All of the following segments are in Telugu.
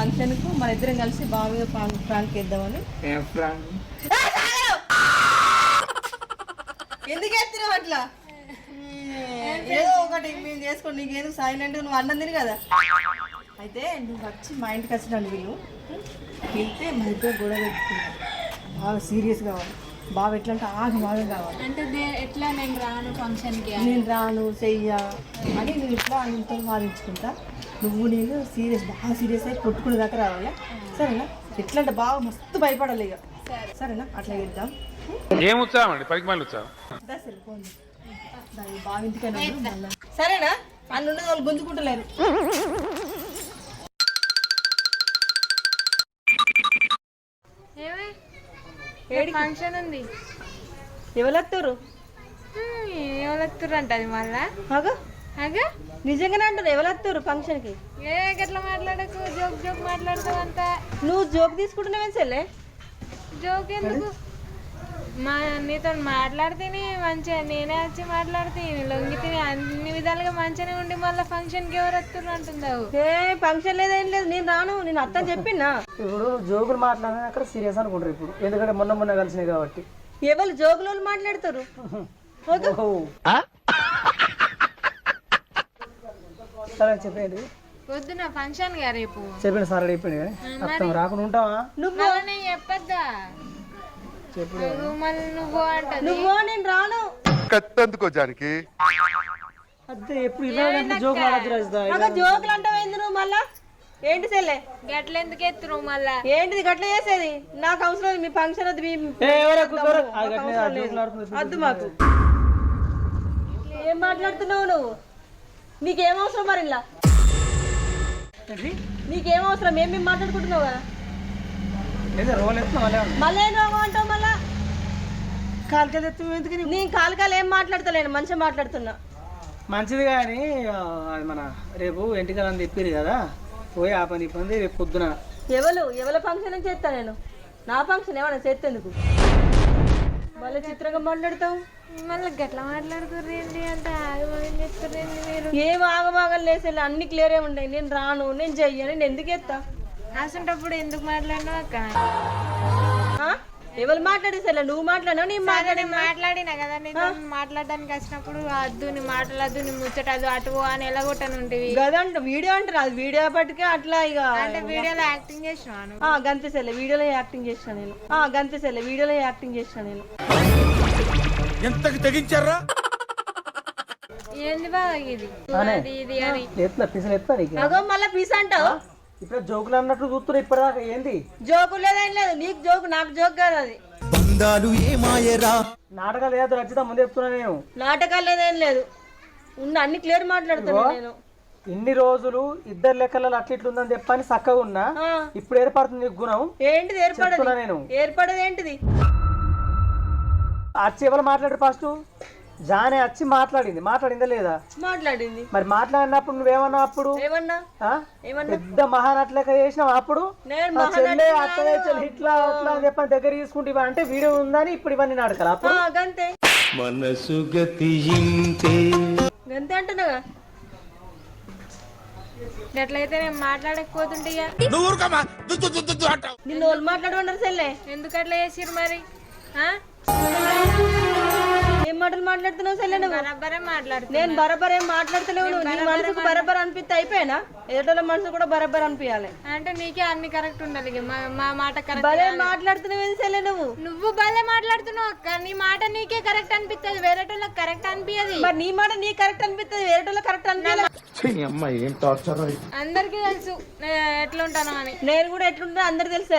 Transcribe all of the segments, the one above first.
ఫంక్షన్ కు మన ఇద్దరం కలిసి బాగా ప్రాంక్ వేద్దామని. ఎందుకు ఎత్తున్నావు అట్లా? ఏదో ఒకటి మేము చేసుకోండి, నీకేదో సైలెంట్. నువ్వు అన్నం తిని కదా. అయితే నువ్వు వచ్చి మా ఇంటికి వచ్చినాను వీళ్ళు వెళ్తే మా ఇద్దరు గొడవ పెట్టుకుంటాం. బాగా సీరియస్ కావాలి, బాగా ఎట్లా అంటే ఆగమాగం కావాలి. అంటే ఎట్లా నేను రాను ఫంక్షన్కి, నేను రాను చెయ్య అని నేను ఇట్లా ఇంట్లో వాదించుకుంటా. నువ్వు నేను సీరియస్, బాగా సీరియస్ అయి కొట్టుకునే దాకా రావాలి. సరేనా? ఎట్లా అంటే బాగా మస్తు భయపడాలి ఇక. సరేనా? అట్లా చేద్దాం. ఏం ఉత్సాహం అండి, పనికి మళ్ళీ ఉత్సాహం. బాగా ఇంటికైనా సరేనా? అన్నున్న వాళ్ళు గుంజుకుంటలేరు. ఫంక్షన్ ఉంది. ఎవరెత్తారు ఎవరెత్తురు అంటది మళ్ళా. అగా నిజంగానే అంటారు ఎవరెత్తారు ఫంక్షన్ కి? ఏ గట్లా మాట్లాడకు, జోక్ జోక్ మాట్లాడతావు అంతా. నువ్వు జోక్ తీసుకుంటున్నావే చెల్లె. జోక్ ఎందుకు? నీతో మాట్లాడితేనే మంచిగా, నేనే వచ్చి మాట్లాడితే లొంగితే అన్ని విధాలుగా మంచిగానే ఉండి మళ్ళీ ఫంక్షన్కి ఎవరు వస్తున్నారు అంటున్నావు. ఏ ఫంక్షన్ లేదేం లేదు, నేను రాను, నేను అత్తని చెప్పినా. ఇప్పుడు జోకులు మాట్లాడినా అక్కడ సీరియస్ అనుకుంటారు ఇప్పుడు, ఎందుకంటే మొన్న కలిసినాయి కాబట్టి. ఎవరు జోకులు మాట్లాడతారు? సరే చెప్పండి. పొద్దున ఫంక్షన్ గా రేపు చెప్పండి సార్, అయిపోయింది కానీ అర్థం రాకుండా ఉంటావా? నువ్వు చెప్పద్దా? మళ్ళీ నువ్వు అంట. నువ్వు నేను రాను. కత్తందుకోజానికి అదే ఎప్పుడు ఇలా జోకులు ఆడద్దు. జోకులు అంటావు నువ్వు మళ్ళా? ఏంటి చెల్లె గట్ల ఎందుకు ఎత్తురు మళ్ళా? ఏంటిది గట్ల చేసేది? నాకు అవసరం, మీ ఫంక్షన్ వద్దు మాకు. ఏం మాట్లాడుతున్నావు నువ్వు? నీకేం అవసరం మరి? ఇలా నీకేం అవసరం? మేము మాట్లాడుకుంటున్నావు కదా. మళ్ళీ అంటావు మళ్ళా? కాలుకలు ఎత్తు ఎందుకు? నేను కాలుకాలు ఏం మాట్లాడతలేను, మంచిగా మాట్లాడుతున్నా. మంచిది కానీ అది మన రేపు ఎంటికలని తెప్పిరు కదా, పోయి ఆ పని ఇబ్బంది రేపు పొద్దున. ఎవరి ఫంక్షన్ చేస్తా నేను? నా ఫంక్షన్ ఏమన్నా చేస్తేందుకు? మళ్ళీ చిత్రంగా మాట్లాడతావు. మళ్ళీ గట్లా మాట్లాడుతుర్రేంటి అంత ఆగమాగం చెప్తుర్రేంటి మీరు? ఏం ఆగమాగం లేసే అన్ని క్లియర్ ఏ ఉంటాయి. నేను రాను, నేను చెయ్యను, నేను ఎందుకు ఎత్తా? అసంటప్పుడు ఎందుకు మాట్లాడినావు అక్క? ఎవరు మాట్లాడేసా? నువ్వు మాట్లాడినా? నేను మాట్లాడినా కదా, నీతో మాట్లాడడానికి వచ్చినప్పుడు అద్దు నీ మాటలద్దు, నీ ముచ్చటద్దు, అటు అని ఎలాగొట్టను ఉంటుంది కదంట. వీడియో అంటారు, అది వీడియో పట్టుకే అట్లా ఇక. అంటే వీడియోలో యాక్టింగ్ చేసినాను. గంతేసలే వీడియోలో యాక్టింగ్ చేసిన నేను. గంతేసలే వీడియోలో యాక్టింగ్ చేసిన నేను. ఎంతకి తెగించారా? ఏంది బాగా ఇది ఇది అని అగో మళ్ళీ పీస్ అంటావు. ఇప్పుడు జోకులు అన్నట్టు చూస్తున్నా ఇప్పటిదాకా. ఏంది జోకు లేదేం లేదు. నీకు జోకు, నాకు జోక్ కాదు అది. నాటకాలు ఏదో రచిత ముందు చెప్తున్నా నేను. నాటకాలు లేదేం లేదు, ఉన్న అన్ని క్లియర్ మాట్లాడుతున్నా నేను. ఇన్ని రోజులు ఇద్దరు లెక్కలలో అట్లా ఇట్లుందని చెప్పని చక్కగా ఉన్నా, ఇప్పుడు ఏర్పడుతుంది గుణం. ఏంటిది ఏర్పడదు? నేను ఏర్పడదు ఏంటిది? వచ్చి ఎవరు మాట్లాడారు? ఫస్ట్ జానే వచ్చి మాట్లాడిందా లేదా? మాట్లాడింది. మరి మాట్లాడినప్పుడు నువ్వేమన్నా? అప్పుడు ఏమన్నా? పెద్ద మహానట్లక చేసినావు. అప్పుడు చెల్లె అత్తయ్య చెల్లి ఇట్లా అట్లా అని చెప్పని దగ్గర తీసుకుంటే అంటే వీడియో ఉందని ఇప్పుడు ఇవన్నీ నాటకాలు. అప్పుడు గంతే మనసు గతి గంతే అంటున్నాగా. ఎట్లయితే నేను మాట్లాడకపోతుంటే నిన్ను వాళ్ళు మాట్లాడమన్నారు చెల్లె. ఎందుకు అట్లా చేసిరు మరి? ఏం మాటలు మాట్లాడుతున్నావు చెల్లె? నువ్వు బరాబరే మాట్లాడుతున్నా. నేను బరాబర్ ఏం మాట్లాడతలేవు. నీ మనసుకు బరాబర్ అనిపిస్తే అయిపోయినా, ఎదుటోళ్ళ మనసు కూడా బరాబర్ అనిపించాలి. అంటే నీకే అన్ని కరెక్ట్ ఉండాలి. మా మాట కరెక్ట్. భలే మాట్లాడుతున్నావు చెల్లె నువ్వు. నువ్వు భలే మాట్లాడుతున్నావు అక్క. నీ మాట నీకే కరెక్ట్ అనిపిస్తుంది, వేరేటోళ్ళకి కరెక్ట్ అనిపించదు. మరి నీ మాట నీకు కరెక్ట్ అనిపిస్తుంది, వేరేటోళ్ళకి కరెక్ట్ అనిపించాలి. అందరికి తెలుసు ఎట్లా ఉంటాను అని. నేను కూడా ఎట్లుంటా అందరికి తెలుసు.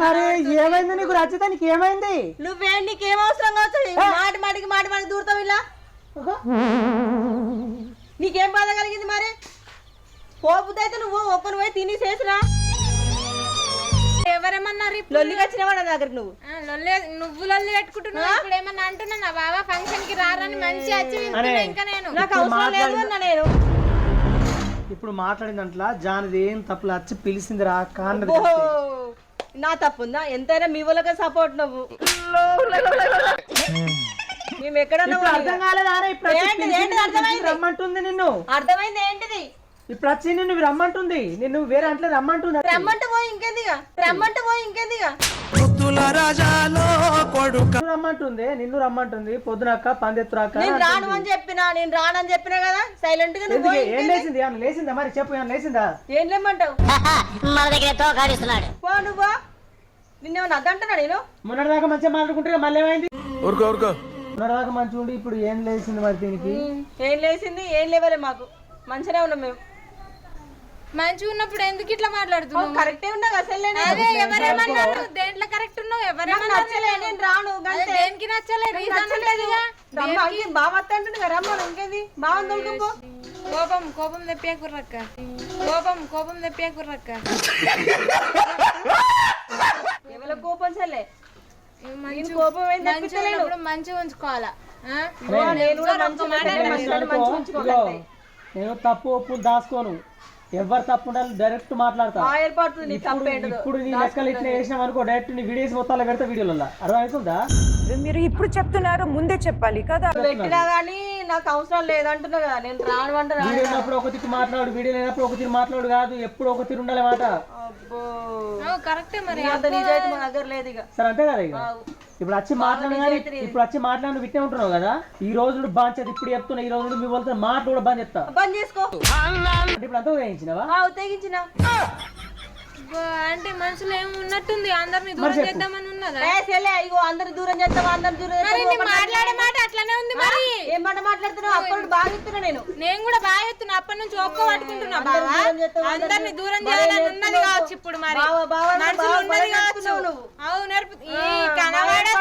అరే ఏమైంది నీకు రచిత? నీకు ఏమైంది? నువ్వే నీకేం అవసరం కావచ్చు? మాటికి దూరుతావు ఇలా. నీకేం బాధ కలిగింది మరి? పోపుదైతే నువ్వు ఒక్కరు పోయి తిని చేసిరా. ఎవరేమన్నారు? లొల్లికి వచ్చినావా నా దగ్గరికి? నువ్వు లొల్లి పెట్టుకుంటున్నావు. ఇప్పుడు ఏమన్నా అంటున్నా బాబా ఫంక్షన్ కి రారని మంచి వచ్చి ఇంకా నేను నాకు అవసరం లేదు అన్నా. నేను ఇప్పుడు మాట్లాడిందంట్లా జానది ఏం తప్పులు వచ్చి పిలిచింది రా కాన్నది. నా తప్పుందా? ఎంతైనా మీ వాళ్ళకే సపోర్ట్. నువ్వు మేము ఎక్కడ అర్థం కాలేదా? రమ్మంటుంది నిన్ను. అర్థమైంది ఏంటిది? ఇప్పుడు వచ్చి నువ్వు రమ్మంటుంది నిన్ను వేరే అంటే రమ్మంటుంది రమ్మంటే పోయి ఇంకేందిగా రమ్మంటుంది నిన్ను రమ్మంటుంది పొద్దునక్క పందెత్తురాక నేను రాను అని చెప్పినా కదా సైలెంట్ గా నువ్వు ఏం లేచింది ఏమన్నా లేచిందా మరి చెప్పు ఏమన్నా లేచిందా ఏం లేమంటావు పో నువ్వు నిన్నేమన్నా అద్దంటున్నా నేను మొన్నటిదాకా మంచిగా మాట్లాడుకుంటే మళ్ళీ ఏమైంది ఊరుకో ఊరుకో మొన్నటిదాకా మంచిగా ఉండి ఇప్పుడు ఏం లేచింది మరి దీనికి ఏం లేసింది ఏం లేవలే మాకు మంచిగానే ఉన్నాం మేము మంచిగా ఉన్నప్పుడు ఎందుకు ఇట్లా మాట్లాడుతున్నావు కరెక్టే ఉన్నా అసలు అదే ఎవరేమన్నారు దేంట్లో కరెక్ట్ ఉన్నావు నచ్చలే నేను రాను అదే దేనికి నచ్చలే రీజన్ లేదుగా బావ అంటుండే కదా రమ్మను ఇంకేంది బావ తోలుకుపో కోపం తెప్పియకుర్రక్క కోపం తెప్పియకుర్రక్క ఎవరి కోపం సలే కోపం ఏం తెప్పించలేను మంచిగా ఉంచుకోవాలా నేను కూడా మంచిగా ఉంచుకోవాలి నేను తప్పు ఒప్పులు దాచుకోను ఎవరు తప్పు ఉండాలి డైరెక్ట్ మాట్లాడతా ఏర్పడుతుంది నీకు తప్పేంటో ఇప్పుడు నీ లెక్కలు ఇట్లా వేసినాం అనుకో డైరెక్ట్ నీ వీడియోస్ మొత్తాలు పెడతా వీడియోలలో అర్థమవుతుందా మీరు ఇప్పుడు చెప్తున్నారు ముందే చెప్పాలి కదా పెట్టినా గానీ నాకు అవసరం లేదంటున్నా కదా నేను రాను అంటే వీడియో ఉన్నప్పుడు ఒక తిరిగి మాట్లాడు వీడియో లేనప్పుడు ఒక తిరిగి మాట్లాడు కాదు ఎప్పుడు ఒక తిరిగి ఉండాలి మాట అబ్బో కరెక్టే మరి అంత నిజాయితీ మా దగ్గర లేదు ఇక సరే అంతే కదా ఇక ఇప్పుడు వచ్చి మాట్లాడు కానీ ఇప్పుడు వచ్చి మాట్లాడి విట్టే ఉంటున్నావు కదా ఈ రోజు నుండి బాగా చెప్తా ఇప్పుడు చెప్తున్నా ఈ రోజు నుండి మీ వాళ్ళతో మాటలు కూడా బాగా చెప్తా బంద్ చేసుకో అంటే ఇప్పుడు అంతా ఉపయోగించినవా తెగించిన అంటే మనసులో ఏమి ఉన్నట్టుంది అందరిని దూరం చేద్దామని ఉన్నదా ఇగో అందరు దూరం చేస్తావా అందరు దూరం మరి నీ మాట్లాడే మాట అట్లానే ఉంది మరి ఏం మాట మాట్లాడుతున్నావు అప్పుడు బాగా చెప్తున్నా నేను కూడా బాగా చెప్తున్నా అప్పటి నుంచి ఒక్క పట్టుకుంటున్నా బావా అందరిని దూరం చేయాలని ఉన్నది కావచ్చు ఇప్పుడు మరి మనసులో ఉన్నది కావచ్చు అవు నేర్పు ఈ కనవాడనే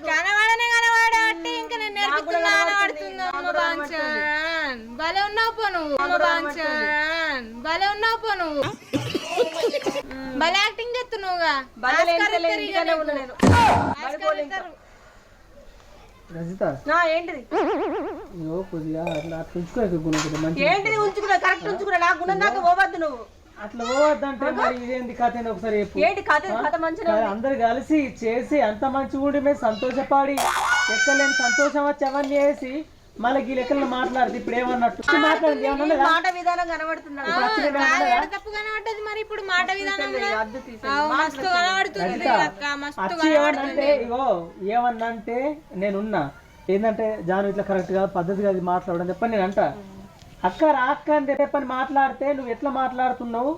కనవాడే ఇంకా నేను నేర్పుతున్నా కనబడుతుందా బాంచన్ భలే ఉన్నావు పో నువ్వు బాంచన్ భలే ఉన్నావు పో నువ్వు భలే యాక్టింగ్ చేస్తున్నావుగా రజిత ఏంటిది ఇగో కొద్దిగా అట్లా ఉంచుకోక గుణం మంచి ఏంటిది ఉంచుకున్నా కరెక్ట్ ఉంచుకున్నా నా గుణం దాకా పోవద్దు నువ్వు అట్లా పోవద్దంటే మరి ఇదేంటి కథ ఏంది ఒకసారి చెప్పు ఏంటి కథ మంచిగా అందరు కలిసి చేసి అంత మంచిగా ఉండి మేము సంతోషపడి ఎక్కలేని సంతోషం వచ్చి అవన్నీ చేసి మళ్ళీ ఈ లెక్కలను మాట్లాడుతుంది ఇప్పుడు ఏమన్నట్టు మాట్లాడింది ఏమన్నా మాట విధానం కనబడుతున్నాడు తప్పు కనబడ్డది మరి ఇప్పుడు మాట విధానం మస్తు కనబడుతుంది వచ్చి ఏమన్నంటే ఇగో ఏమన్నంటే నేనున్నా ఏంటంటే జాను ఇట్లా కరెక్ట్ గా పద్ధతిగా అది మాట్లాడడం చెప్పని నేను అంట అక్క రాక్క అని చెప్పని మాట్లాడితే నువ్వు ఎట్లా మాట్లాడుతున్నావు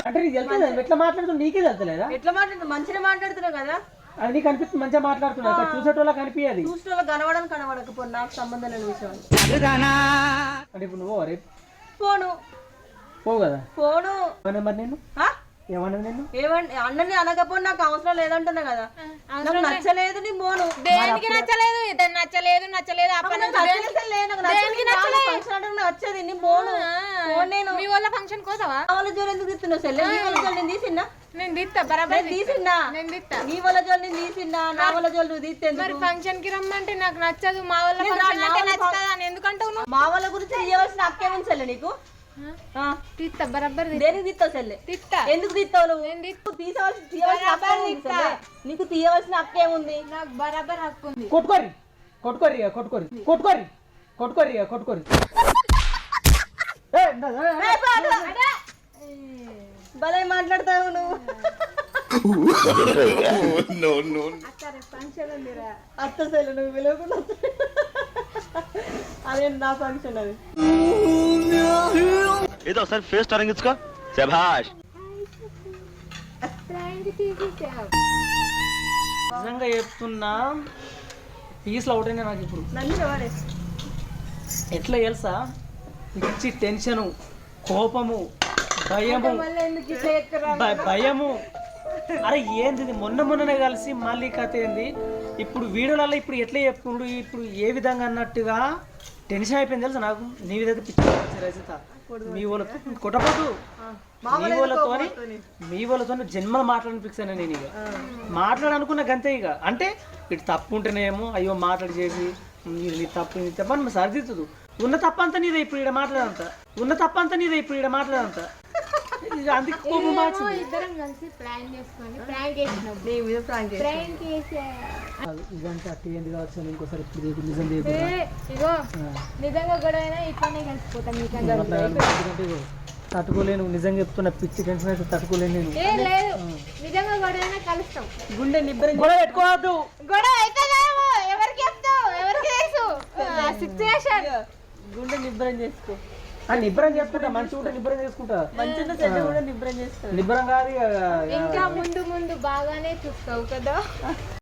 అంటే నీకు తెలుస్తుంది ఎట్లా మాట్లాడుతున్నావు నీకే తెలుస్తలేదా ఎట్లా మాట్లాడుతున్నావు మంచిగా మాట్లాడుతున్నావు కదా అది నీకు అనిపిస్తుంది మంచిగా మాట్లాడుతున్నావు చూసేటోళ్ళ కనిపించదు చూసిన కనబడని కనబడకపో నాకు సంబంధం లేని విషయం అంటే ఇప్పుడు నువ్వు రేపు పోను పోవు కదా పోను మరి నేను ఏమన్నా నేను ఏమండి అన్నని అనకపోతే నాకు అవసరం లేదంటున్నా కదా నాకు నచ్చలేదు నీ పోను దేనికి నచ్చలేదు నచ్చలేదు అప్పటి నుంచి వచ్చేది నీ పోను నేను మీ వాళ్ళ ఫంక్షన్ కోసవా వాళ్ళ జోలు ఎందుకు తీస్తున్నావు సెల్ నీ వాళ్ళ జోలు నేను తీసిన్నా నేను తీస్తా బరాబర్ తీసిన్నా నేను తీస్తా నీ వాళ్ళ జోలు నేను తీసిన్నా నా వాళ్ళ జోలు నువ్వు తీస్తే మరి ఫంక్షన్ కి రమ్మంటే నాకు నచ్చదు మా వాళ్ళ ఫంక్షన్ అంటే నచ్చుతుంది అని ఎందుకంటావు నువ్వు మా వాళ్ళ గురించి తీయవలసిన అక్కే ఉంది సెల్ నీకు తీస్తా బరాబర్ దేనికి తీస్తావు సెల్ తీస్తా ఎందుకు తీస్తావు నువ్వు తీయవలసిన నీకు తీయవలసిన హక్కు ఏముంది నాకు బరాబర్ హక్కు ఉంది కొట్టుకోరి భలే మాట్లాడతావు నువ్వు అత్త సెల్ నువ్వు పిలవకుండా అదే నా ఫంక్షన్ అది ఏదో ఒకసారి ఫేస్ తరంగించుకో శభాష్ నిజంగా చెప్తున్నా పీస్లో అవుతాయి నాకు ఇప్పుడు నన్ను ఎట్లా తెలుసా పిచ్చి టెన్షను కోపము భయము అరే ఏంది ఇది మొన్ననే కలిసి మళ్ళీ కథ ఏంది ఇప్పుడు వీడియోలలో ఇప్పుడు ఎట్లా చెప్పుకుంటు ఇప్పుడు ఏ విధంగా అన్నట్టుగా టెన్షన్ అయిపోయింది తెలుసా నాకు నీ విధంగా పిచ్చి రజిత మీ వాళ్ళతో కొట్టపోదు మీ వాళ్ళతో జన్మలు మాట్లాడనిపించాను నేను ఇక మాట్లాడనుకున్న గంతే ఇక అంటే ఇటు తప్పు ఉంటేనేమో అయ్యో మాట్లాడి చేసి నీ తప్పు అని సరిదిద్దుదు ఉన్న తప్పంతా నీదే ఇప్పుడు ఇక్కడ మాట్లాడంతా ఇక అందుకు కోపం మార్చింది. ఇద్దరం కలిసి ప్లాన్ చేసుకొని ప్రాంక్ చేసినాం. నీ మీద ప్రాంక్ చేసి ప్రాంక్ చేసి ఇదంతా అట్టి ఏంది కావచ్చు అని ఇంకోసారి ఇప్పుడు చేయకు, నిజం చేయకు. ఇగో నిజంగా గొడవైనా ఇట్లానే కలిసిపోతాం. మీకంటే ఎందుకంటే ఇగో తట్టుకోలేను, నిజంగా చెప్తున్నా, పిచ్చి టెన్షన్ అయితే తట్టుకోలేను నేను. ఏ లేదు, నిజంగా గొడవైనా కలుస్తాం. గుండె నిబ్బరం గొడవ పెట్టుకోవద్దు. గొడవ అయితే కావు, ఎవరికి చెప్తావు, ఎవరికి తెలుసు సిచ్యువేషన్. గుండె నిబ్బరం చేసుకో. నిబ్బరం చేసుకుంటా, మంచి ఉంటే నిబ్బరం చేసుకుంటా. మంచిగా చెడ్డ కూడా నిబ్బరం చేసుకో. నిబ్బరం కాదు ఇంకా ముందు ముందు బాగానే చూస్తావు కదా.